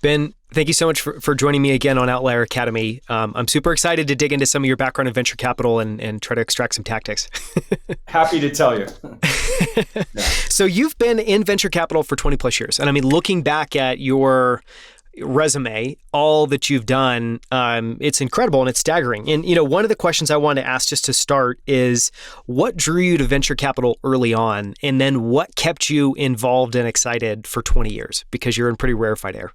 Ben, thank you so much for joining me again on Outlier Academy. I'm super excited to dig into some of your background in venture capital and try to extract some tactics. Happy to tell you. Yeah. So you've been in venture capital for 20 plus years. And I mean, looking back at your resume, all that you've done, it's incredible and it's staggering. And, one of the questions I want to ask just to start is what drew you to venture capital early on? And then what kept you involved and excited for 20 years? Because you're in pretty rarefied air.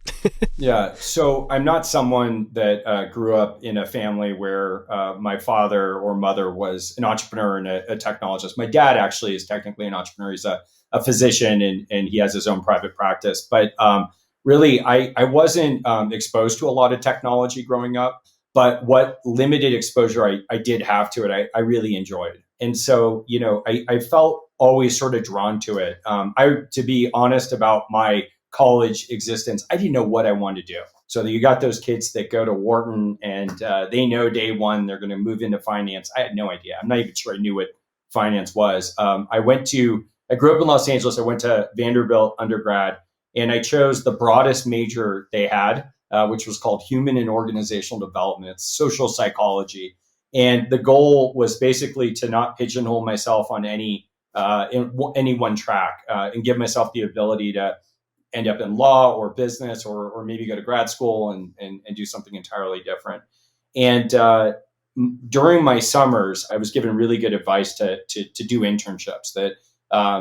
Yeah. So I'm not someone that grew up in a family where my father or mother was an entrepreneur and a technologist. My dad actually is technically an entrepreneur. He's a physician and he has his own private practice. But really, I wasn't exposed to a lot of technology growing up, but what limited exposure I did have to it, I really enjoyed. And so, I felt always sort of drawn to it. To be honest about my college existence, I didn't know what I wanted to do. So you got those kids that go to Wharton and they know day one they're going to move into finance. I had no idea. I'm not even sure I knew what finance was. I grew up in Los Angeles. I went to Vanderbilt undergrad. And I chose the broadest major they had, which was called Human and Organizational Development. It's social psychology. And the goal was basically to not pigeonhole myself on any one track and give myself the ability to end up in law or business or maybe go to grad school and do something entirely different. And during my summers, I was given really good advice to do internships that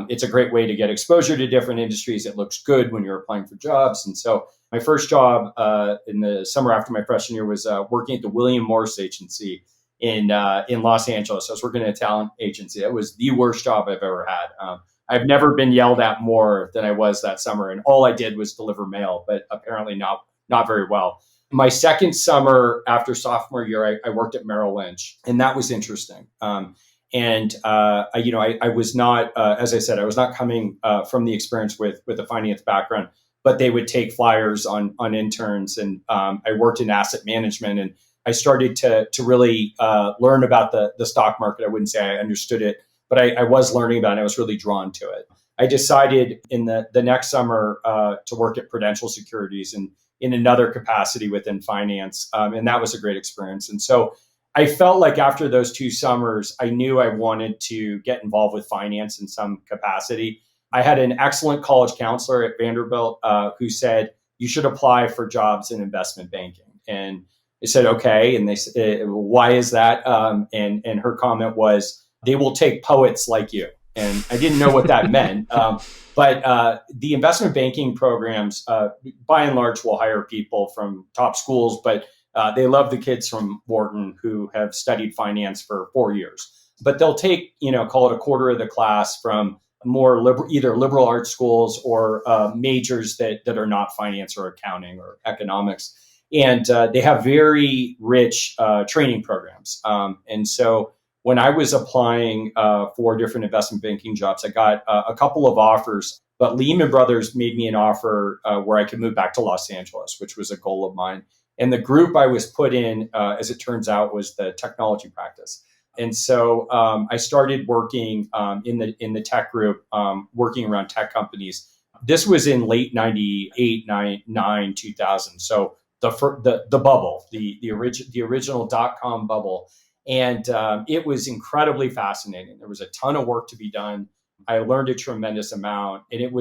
it's a great way to get exposure to different industries. It looks good when you're applying for jobs. And so my first job in the summer after my freshman year was working at the William Morris Agency in Los Angeles. I was working at a talent agency. That was the worst job I've ever had. I've never been yelled at more than I was that summer. And all I did was deliver mail, but apparently not very well. My second summer after sophomore year, I worked at Merrill Lynch, and that was interesting. I was not, as I said, I was not coming from the experience with a finance background, but they would take flyers on interns. And I worked in asset management, and I started to really learn about the stock market. I wouldn't say I understood it, but I was learning about it. And I was really drawn to it. I decided in the next summer to work at Prudential Securities and in another capacity within finance. And that was a great experience. And so I felt like after those 2 summers, I knew I wanted to get involved with finance in some capacity. I had an excellent college counselor at Vanderbilt who said, you should apply for jobs in investment banking. And I said, okay. And they said, why is that? And her comment was, they will take poets like you. And I didn't know what that meant. But the investment banking programs, by and large, will hire people from top schools, but they love the kids from Wharton who have studied finance for 4 years. But they'll take, call it a quarter of the class from more either liberal arts schools or majors that are not finance or accounting or economics. And they have very rich training programs. And so when I was applying for different investment banking jobs, I got a couple of offers, but Lehman Brothers made me an offer where I could move back to Los Angeles, which was a goal of mine. And the group I was put in, as it turns out, was the technology practice. And so I started working in the tech group, working around tech companies. This was in late 98, 99, 2000. So the bubble, the original .com bubble. And it was incredibly fascinating. There was a ton of work to be done. I learned a tremendous amount, and it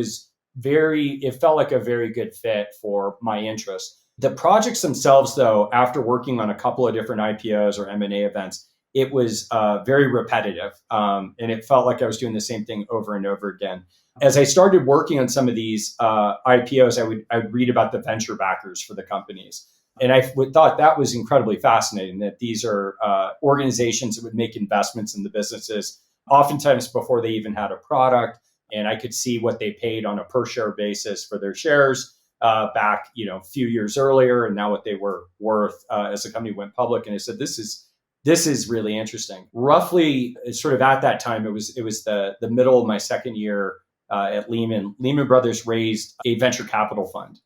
felt like a very good fit for my interest. The projects themselves, though, after working on a couple of different IPOs or M&A events, it was very repetitive. And it felt like I was doing the same thing over and over again. As I started working on some of these IPOs, I would read about the venture backers for the companies. And I thought that was incredibly fascinating, that these are organizations that would make investments in the businesses, oftentimes before they even had a product. And I could see what they paid on a per share basis for their shares back, a few years earlier, and now what they were worth as the company went public. And I said, this is really interesting. Roughly, sort of at that time, it was the middle of my second year at Lehman. Lehman Brothers raised a venture capital fund,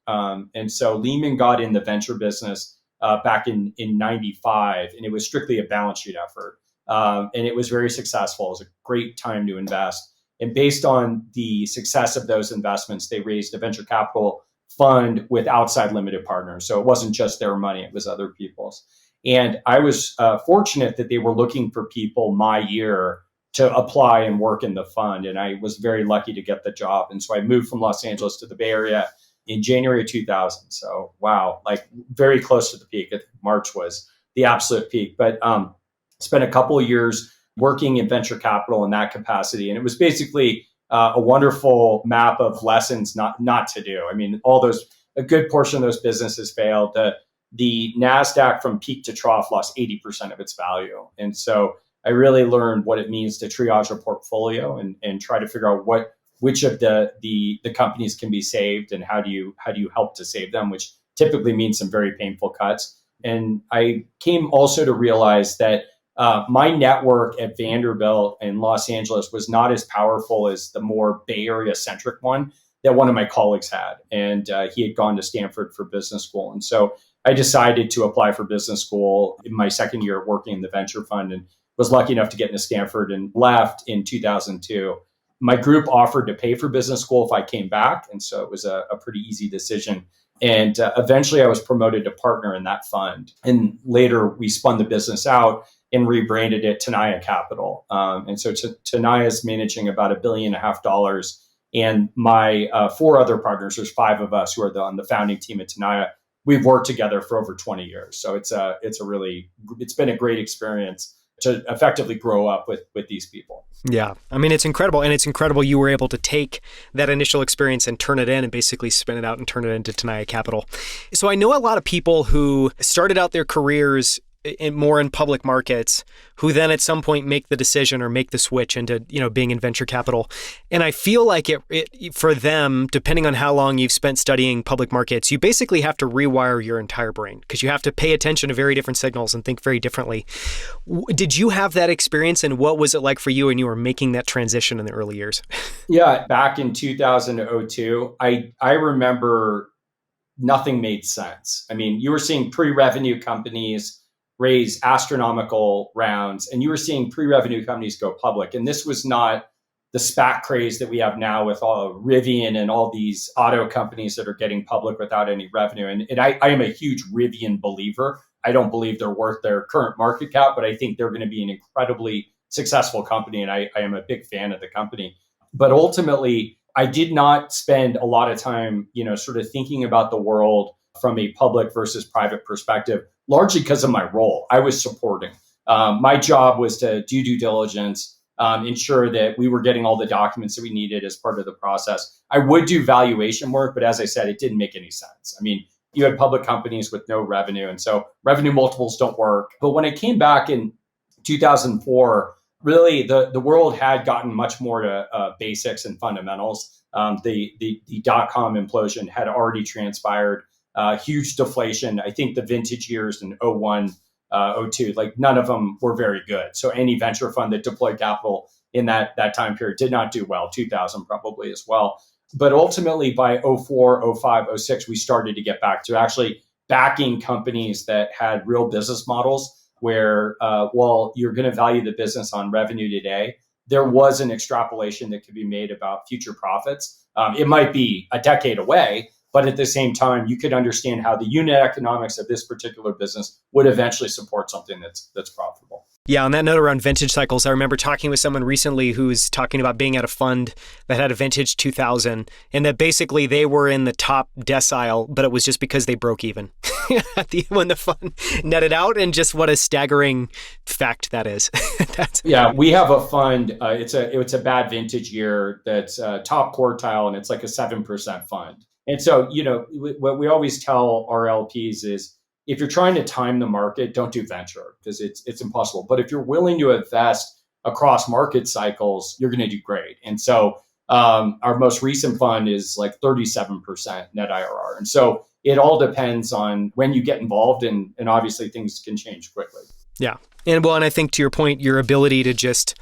and so Lehman got in the venture business back in 95, and it was strictly a balance sheet effort, and it was very successful. It was a great time to invest. And based on the success of those investments, they raised a venture capital fund with outside limited partners. So it wasn't just their money, it was other people's. And I was fortunate that they were looking for people my year to apply and work in the fund. And I was very lucky to get the job. And so I moved from Los Angeles to the Bay Area in January 2000. So, wow, like very close to the peak. March was the absolute peak. But spent a couple of years working in venture capital in that capacity. And it was basically a wonderful map of lessons not to do. I mean, a good portion of those businesses failed. The NASDAQ from peak to trough lost 80% of its value. And so I really learned what it means to triage a portfolio and try to figure out which of the companies can be saved and how do you help to save them, which typically means some very painful cuts. And I came also to realize that my network at Vanderbilt in Los Angeles was not as powerful as the more Bay Area centric one that one of my colleagues had. And he had gone to Stanford for business school. And so I decided to apply for business school in my second year working in the venture fund and was lucky enough to get into Stanford and left in 2002. My group offered to pay for business school if I came back. And so it was a pretty easy decision. And eventually I was promoted to partner in that fund. And later we spun the business out and rebranded it Tenaya Capital. And so Tenaya is managing about $1.5 billion. And my four other partners, there's five of us who are on the founding team at Tenaya. We've worked together for over 20 years. So it's been a great experience to effectively grow up with these people. Yeah. I mean, it's incredible. And it's incredible you were able to take that initial experience and turn it in and basically spin it out and turn it into Tenaya Capital. So I know a lot of people who started out their careers more in public markets who then at some point make the decision or make the switch into, being in venture capital. And I feel like it for them, depending on how long you've spent studying public markets, you basically have to rewire your entire brain because you have to pay attention to very different signals and think very differently. Did you have that experience and what was it like for you when you were making that transition in the early years? Yeah, back in 2002, I remember nothing made sense. I mean, you were seeing pre-revenue companies raise astronomical rounds, and you were seeing pre-revenue companies go public. And this was not the SPAC craze that we have now with all Rivian and all these auto companies that are getting public without any revenue. And I am a huge Rivian believer. I don't believe they're worth their current market cap, but I think they're going to be an incredibly successful company. And I am a big fan of the company. But ultimately, I did not spend a lot of time, sort of thinking about the world from a public versus private perspective, largely because of my role. I was supporting. My job was to do due diligence, ensure that we were getting all the documents that we needed as part of the process. I would do valuation work, but as I said, it didn't make any sense. I mean, you had public companies with no revenue, and so revenue multiples don't work. But when I came back in 2004, really the world had gotten much more to basics and fundamentals. The dot-com implosion had already transpired. Huge deflation. I think the vintage years in 01, 02, like none of them were very good. So any venture fund that deployed capital in that time period did not do well. 2000 probably as well. But ultimately by 04, 05, 06, we started to get back to actually backing companies that had real business models where, while you're going to value the business on revenue today, there was an extrapolation that could be made about future profits. It might be a decade away, but at the same time, you could understand how the unit economics of this particular business would eventually support something that's profitable. Yeah, on that note around vintage cycles, I remember talking with someone recently who was talking about being at a fund that had a vintage 2000 and that basically they were in the top decile, but it was just because they broke even when the fund netted out, and just what a staggering fact that is. Yeah, we have a fund. It's a bad vintage year that's top quartile, and it's like a 7% fund. And so, what we always tell our LPs is, if you're trying to time the market, don't do venture because it's impossible. But if you're willing to invest across market cycles, you're going to do great. And so our most recent fund is like 37% net IRR. And so it all depends on when you get involved, and obviously things can change quickly. Yeah. And I think to your point, your ability to just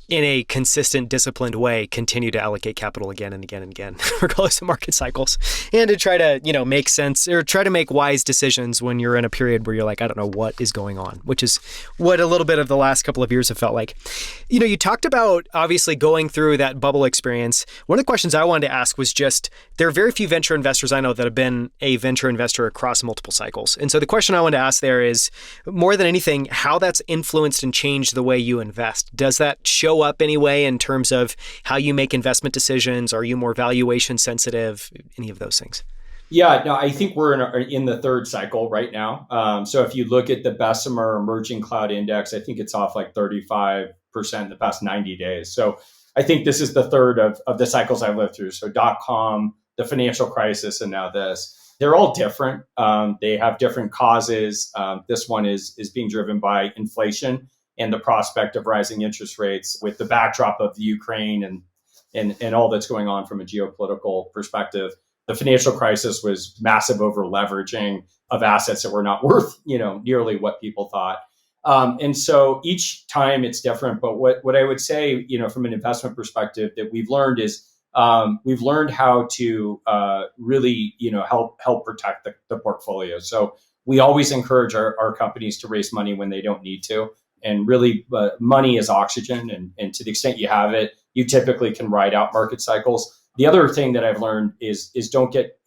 in a consistent, disciplined way, continue to allocate capital again and again and again, regardless of market cycles, and to try to, make sense or try to make wise decisions when you're in a period where you're like, I don't know what is going on, which is what a little bit of the last couple of years have felt like. You talked about obviously going through that bubble experience. One of the questions I wanted to ask was just, there are very few venture investors I know that have been a venture investor across multiple cycles. And so the question I wanted to ask there is, more than anything, how that's influenced and changed the way you invest. Does that show up anyway in terms of how you make investment decisions? Are you more valuation sensitive? Any of those things? Yeah, no, I think we're in the third cycle right now. So if you look at the Bessemer Emerging Cloud Index, I think it's off like 35% in the past 90 days. So I think this is the third of the cycles I've lived through. So .com, the financial crisis, and now this. They're all different. They have different causes. This one is being driven by inflation and the prospect of rising interest rates with the backdrop of the Ukraine and all that's going on from a geopolitical perspective. The financial crisis was massive over leveraging of assets that were not worth, nearly what people thought. And so each time it's different. But what I would say, from an investment perspective that we've learned is we've learned how to really, help protect the portfolio. So we always encourage our companies to raise money when they don't need to. And really, money is oxygen. And to the extent you have it, you typically can ride out market cycles. The other thing that I've learned is don't get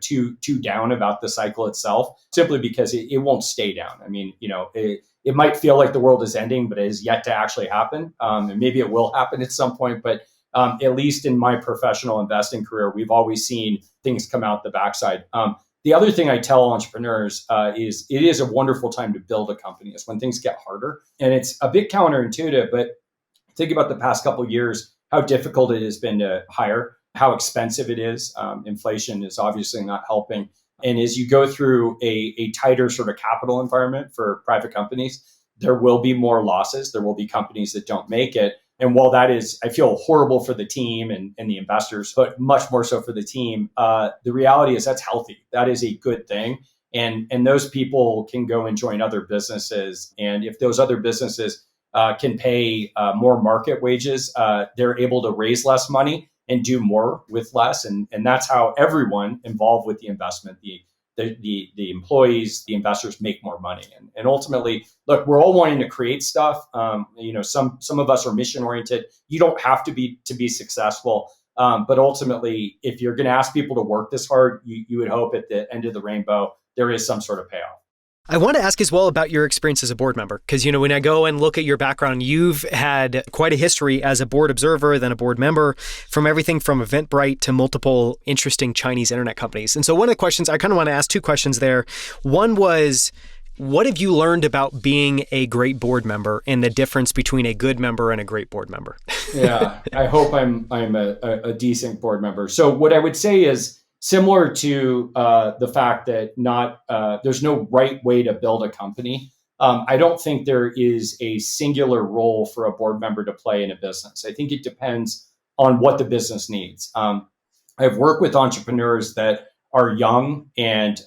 too down about the cycle itself, simply because it won't stay down. I mean, it might feel like the world is ending, but it is yet to actually happen. And maybe it will happen at some point. But at least in my professional investing career, we've always seen things come out the backside. The other thing I tell entrepreneurs is it is a wonderful time to build a company. It's when things get harder. And it's a bit counterintuitive, but think about the past couple of years, how difficult it has been to hire, how expensive it is. Inflation is obviously not helping. And as you go through a tighter sort of capital environment for private companies, there will be more losses. There will be companies that don't make it. And while that is, I feel horrible for the team and the investors, but much more so for the team, the reality is that's healthy. That is a good thing. And those people can go and join other businesses. And if those other businesses can pay more market wages, they're able to raise less money and do more with less. And that's how everyone involved with the investment, the employees, the investors make more money. And ultimately, look, we're all wanting to create stuff. Some of us are mission oriented. You don't have to be successful. But ultimately, if you're going to ask people to work this hard, you would hope at the end of the rainbow, there is some sort of payoff. I want to ask as well about your experience as a board member, because, when I go and look at your background, you've had quite a history as a board observer, then a board member, from everything from Eventbrite to multiple interesting Chinese internet companies. And so one of the questions, I kind of want to ask two questions there. One was, what have you learned about being a great board member and the difference between a good member and a great board member? Yeah, I hope I'm a decent board member. So what I would say is, similar to the fact that there's no right way to build a company, I don't think there is a singular role for a board member to play in a business. I think it depends on what the business needs. I've worked with entrepreneurs that are young and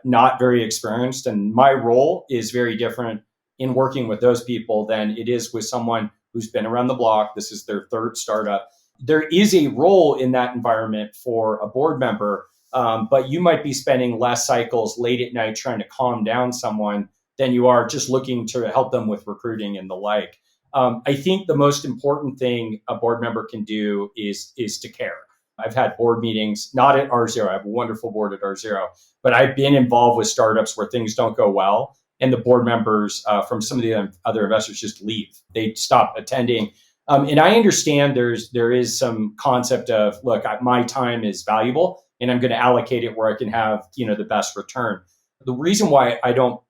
not very experienced, and my role is very different in working with those people than it is with someone who's been around the block. This is their third startup. There is a role in that environment for a board member, but you might be spending less cycles late at night trying to calm down someone than you are just looking to help them with recruiting and the like. I think the most important thing a board member can do is to care. I've had board meetings, not at R0. I have a wonderful board at R0, but I've been involved with startups where things don't go well, and the board members from some of the other investors just leave. They stop attending. And I understand there is some concept of, look, my time is valuable and I'm going to allocate it where I can have, the best return. The reason why I don't,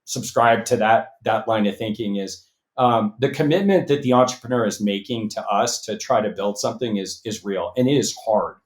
subscribe to that line of thinking is the commitment that the entrepreneur is making to us to try to build something is real, and it is hard.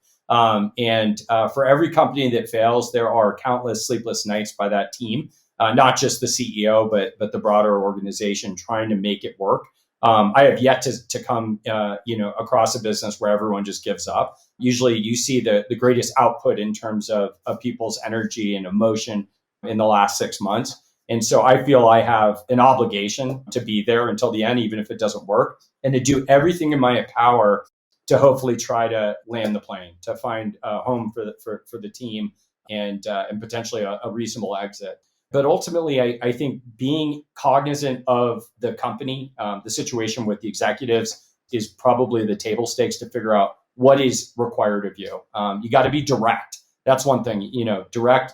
And for every company that fails, there are countless sleepless nights by that team, not just the CEO, but the broader organization trying to make it work. I have yet to come, across a business where everyone just gives up. Usually you see the greatest output in terms of people's energy and emotion in the last 6 months. And so I feel I have an obligation to be there until the end, even if it doesn't work, and to do everything in my power to hopefully try to land the plane, to find a home for the team and potentially a reasonable exit. But ultimately, I think being cognizant of the company, the situation with the executives is probably the table stakes to figure out what is required of you. You got to be direct. That's one thing, direct.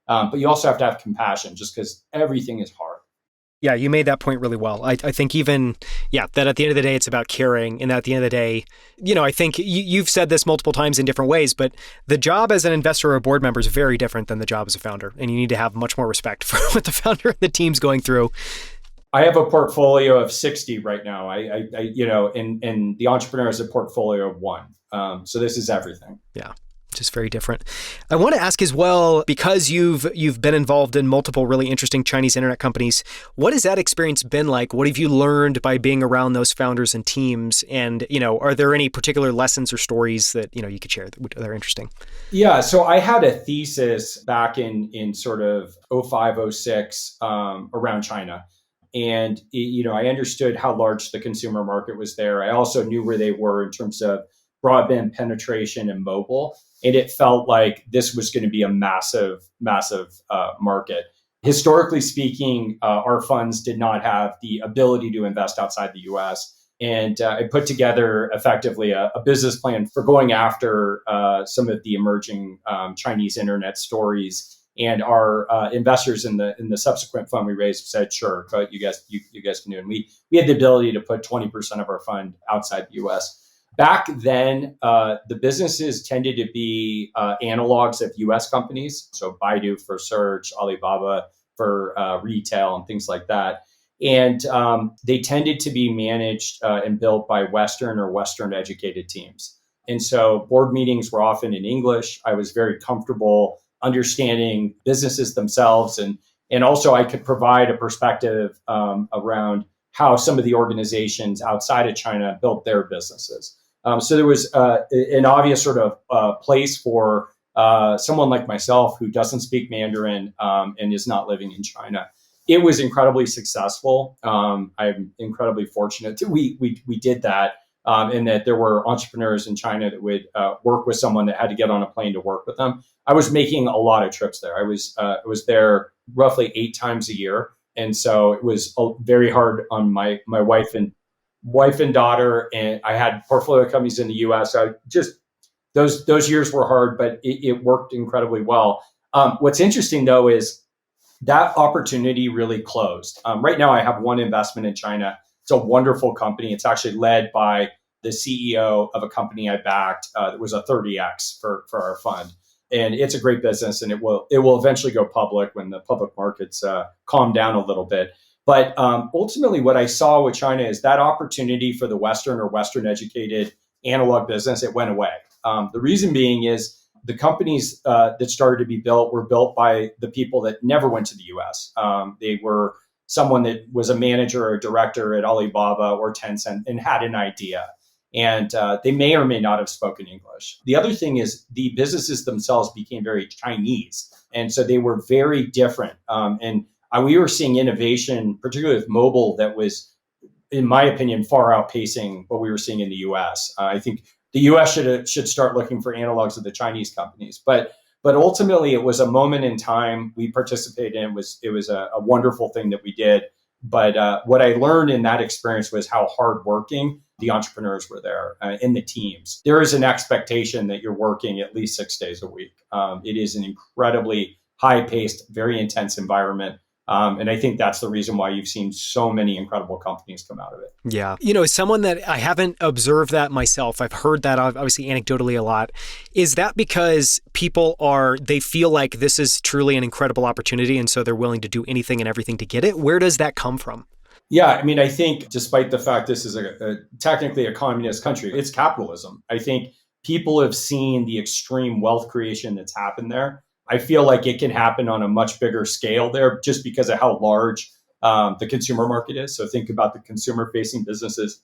But you also have to have compassion just because everything is hard. Yeah, you made that point really well. I think even, that at the end of the day, it's about caring. And at the end of the day, I think you've said this multiple times in different ways, but the job as an investor or a board member is very different than the job as a founder. And you need to have much more respect for what the founder and the team's going through. I have a portfolio of 60 right now. And the entrepreneur has a portfolio of one. So this is everything. Yeah. Just very different. I want to ask as well, because you've been involved in multiple really interesting Chinese internet companies, what has that experience been like? What have you learned by being around those founders and teams? And, are there any particular lessons or stories that, you could share that are interesting? Yeah. So I had a thesis back in sort of 05, 06 around China. And, I understood how large the consumer market was there. I also knew where they were in terms of broadband penetration and mobile. And it felt like this was going to be a massive market. Historically speaking, our funds did not have the ability to invest outside the US. And I put together effectively a business plan for going after some of the emerging Chinese internet stories. And our investors in the subsequent fund we raised said, "Sure, but you guys can do it." And we had the ability to put 20% of our fund outside the US. Back then, the businesses tended to be analogs of US companies. So Baidu for search, Alibaba for retail and things like that. And they tended to be managed and built by Western or Western educated teams. And so board meetings were often in English. I was very comfortable understanding businesses themselves. And also I could provide a perspective around how some of the organizations outside of China built their businesses. So there was an obvious sort of place for someone like myself who doesn't speak Mandarin and is not living in China. It was incredibly successful. I'm incredibly fortunate that we did that, and that there were entrepreneurs in China that would work with someone that had to get on a plane to work with them. I was making a lot of trips there. I was there roughly 8 times a year, and so it was very hard on my wife and daughter, and I had portfolio companies in the U.S. So those years were hard, but it worked incredibly well. What's interesting though is that opportunity really closed. Right now, I have one investment in China. It's a wonderful company. It's actually led by the CEO of a company I backed. That was a 30x for our fund, and it's a great business, and it will eventually go public when the public markets calm down a little bit. But ultimately, what I saw with China is that opportunity for the Western or Western educated analog business, it went away. The reason being is the companies that started to be built were built by the people that never went to the US. They were someone that was a manager or a director at Alibaba or Tencent and had an idea. And they may or may not have spoken English. The other thing is the businesses themselves became very Chinese. And so they were very different. And we were seeing innovation, particularly with mobile, that was, in my opinion, far outpacing what we were seeing in the US. I think the US should start looking for analogs of the Chinese companies. But ultimately, it was a moment in time we participated in. It was a wonderful thing that we did. But what I learned in that experience was how hardworking the entrepreneurs were there in the teams. There is an expectation that you're working at least 6 days a week. It is an incredibly high-paced, very intense environment. And I think that's the reason why you've seen so many incredible companies come out of it. Yeah. As someone that I haven't observed that myself, I've heard that obviously anecdotally a lot. Is that because people they feel like this is truly an incredible opportunity and so they're willing to do anything and everything to get it? Where does that come from? Yeah, I mean, I think despite the fact this is technically a communist country, it's capitalism. I think people have seen the extreme wealth creation that's happened there. I feel like it can happen on a much bigger scale there just because of how large the consumer market is. So think about the consumer-facing businesses.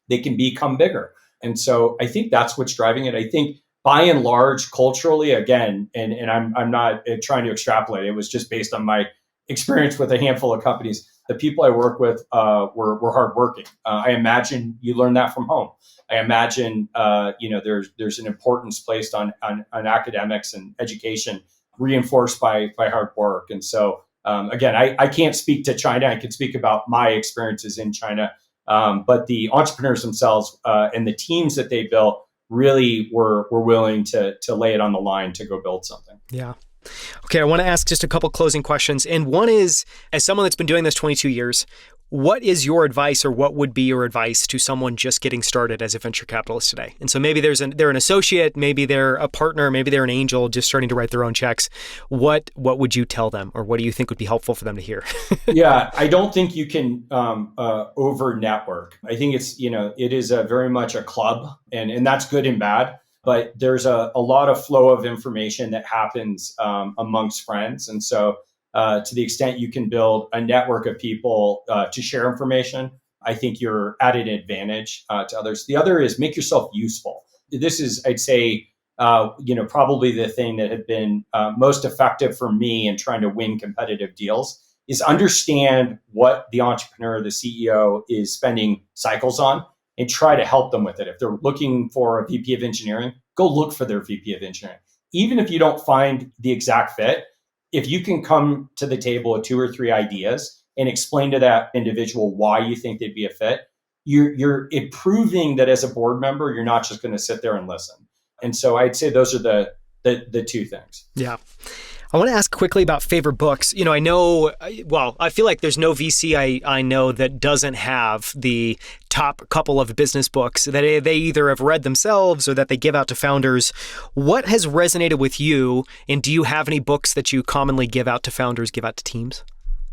They can become bigger. And so I think that's what's driving it. I think by and large, culturally, again, and I'm not trying to extrapolate, it was just based on my experience with a handful of companies. The people I work with were hardworking. I imagine you learn that from home. I imagine there's an importance placed on academics and education, reinforced by hard work. And so again, I can't speak to China. I can speak about my experiences in China, but the entrepreneurs themselves and the teams that they built really were willing to lay it on the line to go build something. Yeah. Okay, I want to ask just a couple closing questions. And one is, as someone that's been doing this 22 years, what is your advice, or what would be your advice to someone just getting started as a venture capitalist today? And so maybe they're an associate, maybe they're a partner, maybe they're an angel just starting to write their own checks. What would you tell them, or what do you think would be helpful for them to hear? Yeah, I don't think you can over network. I think it is very much a club, and that's good and bad. But there's a lot of flow of information that happens amongst friends. And so to the extent you can build a network of people to share information, I think you're at an advantage to others. The other is make yourself useful. This is, I'd say, probably the thing that had been most effective for me in trying to win competitive deals is understand what the entrepreneur, the CEO is spending cycles on, and try to help them with it. If they're looking for a VP of engineering, go look for their VP of engineering. Even if you don't find the exact fit, if you can come to the table with 2 or 3 ideas and explain to that individual why you think they'd be a fit, you're proving that as a board member, you're not just going to sit there and listen. And so I'd say those are the 2 things. Yeah. I want to ask quickly about favorite books. I feel like there's no VC I know that doesn't have the top couple of business books that they either have read themselves or that they give out to founders. What has resonated with you? And do you have any books that you commonly give out to founders, give out to teams?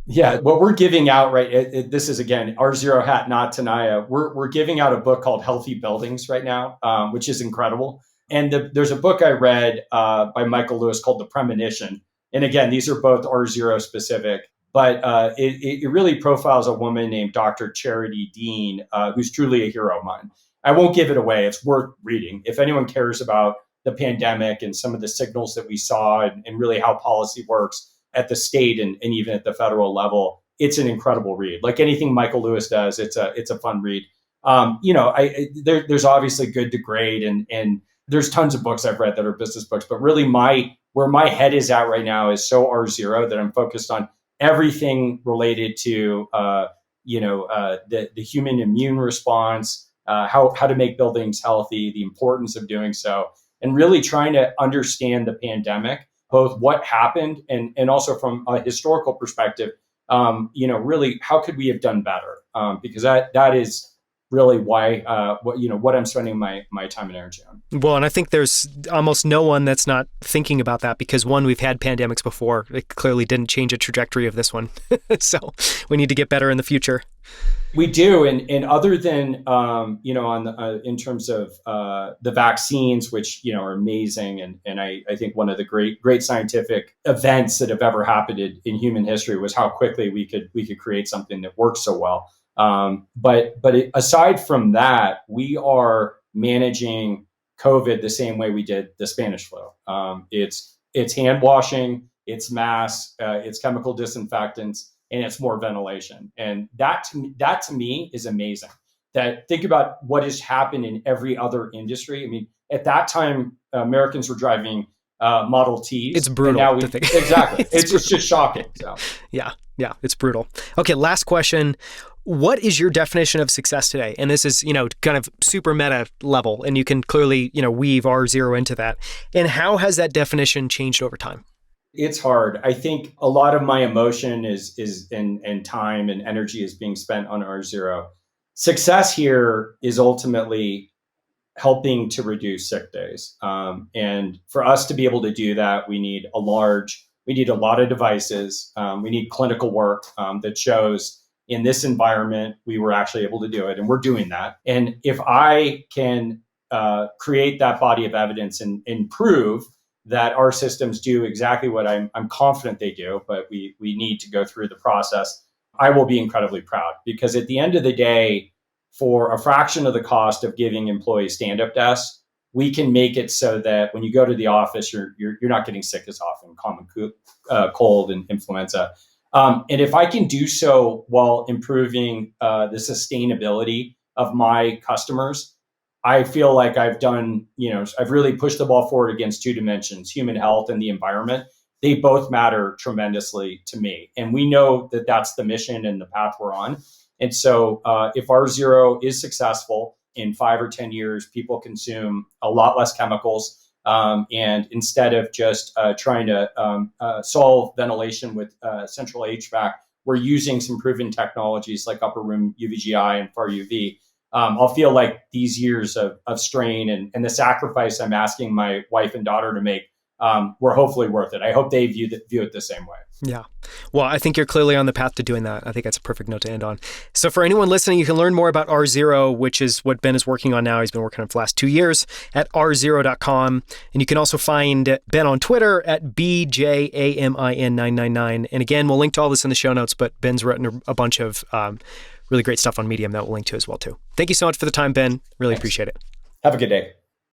Yeah, what we're giving out, right? This is, again, our zero hat, not Tenaya. We're giving out a book called Healthy Buildings right now, which is incredible. And there's a book I read by Michael Lewis called The Premonition. And again, these are both R0 specific, but it really profiles a woman named Dr. Charity Dean, who's truly a hero of mine. I won't give it away. It's worth reading. If anyone cares about the pandemic and some of the signals that we saw and really how policy works at the state and even at the federal level, it's an incredible read. Like anything Michael Lewis does, it's a fun read. There's obviously Good to Great, and there's tons of books I've read that are business books, but really where my head is at right now is so R0 that I'm focused on everything related to the human immune response, how to make buildings healthy, the importance of doing so, and really trying to understand the pandemic, both what happened and also from a historical perspective, really how could we have done better? Because that is really why what I'm spending my time and energy on. Well, and I think there's almost no one that's not thinking about that, because one, we've had pandemics before. It clearly didn't change the trajectory of this one. So we need to get better in the future. We do, and other than in terms of the vaccines, which are amazing, and I think one of the great scientific events that have ever happened in human history was how quickly we could create something that works so well. Aside from that, we are managing COVID the same way we did the Spanish flu. It's hand washing, it's masks, it's chemical disinfectants, and it's more ventilation. And that to me is amazing. That think about what has happened in every other industry. I mean, at that time, Americans were driving Model Ts. It's brutal to think. Exactly. it's just shocking. So. Yeah, it's brutal. Okay, last question. What is your definition of success today? And this is, kind of super meta level, and you can clearly, weave R0 into that. And how has that definition changed over time? It's hard. I think a lot of my emotion is and time and energy is being spent on R0. Success here is ultimately helping to reduce sick days. And for us to be able to do that, we need a lot of devices. We need clinical work that shows in this environment, we were actually able to do it, and we're doing that. And if I can create that body of evidence and prove that our systems do exactly what I'm confident they do, but we need to go through the process, I will be incredibly proud. Because at the end of the day, for a fraction of the cost of giving employees stand-up desks, we can make it so that when you go to the office, you're not getting sick as often, common cold and influenza. And if I can do so while improving the sustainability of my customers, I feel like I've done, I've really pushed the ball forward against two dimensions, human health and the environment. They both matter tremendously to me. And we know that that's the mission and the path we're on. And so if R0 is successful in 5 or 10 years, people consume a lot less chemicals. And instead of just trying to solve ventilation with central HVAC, we're using some proven technologies like upper room UVGI and far UV. I'll feel like these years of strain and the sacrifice I'm asking my wife and daughter to make were hopefully worth it. I hope they view it the same way. Yeah. Well, I think you're clearly on the path to doing that. I think that's a perfect note to end on. So for anyone listening, you can learn more about R0, which is what Ben is working on now. He's been working on it for the last 2 years at r0.com. And you can also find Ben on Twitter at BJAMIN999. And again, we'll link to all this in the show notes, but Ben's written a bunch of really great stuff on Medium that we'll link to as well, too. Thank you so much for the time, Ben. Really appreciate it. Have a good day.